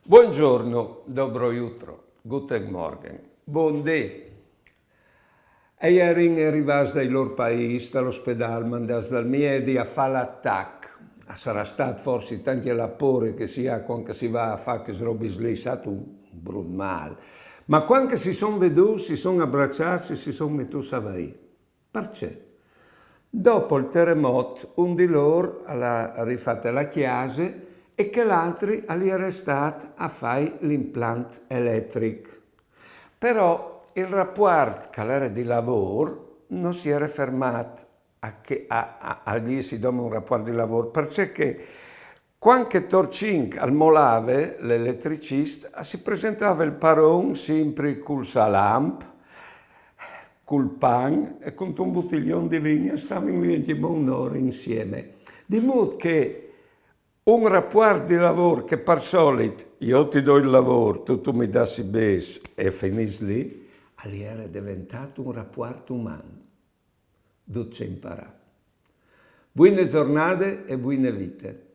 Buongiorno, dobro jutro, guten Morgen, buondì. Ieri arrivas dai loro paesi, dall'ospedale, mandas dal miedi a fare l'attacco. Sarà stato forse tanti lapore che si ha quando si va a fare che robis lì, è stato un brutto male. Ma quando si sono veduti, si sono abbracciati, si sono messi a vai. Perché? Dopo il terremoto, un di loro ha rifatto la chiesa e che l'altro gli è restato a fare l'impianto elettrico. Però il rapporto che era di lavoro non si era fermato a lì si dà un rapporto di lavoro, perché quando Torcink al Molave, l'elettricista, si presentava il paron sempre col salamp, col pan e con un bottiglione di vino, stavamo un'ora insieme. Di modo che un rapporto di lavoro che per solito io ti do il lavoro, tu mi dassi bes e finisci lì, era diventato un rapporto umano. Duce imparare. Buone giornate e buone vite.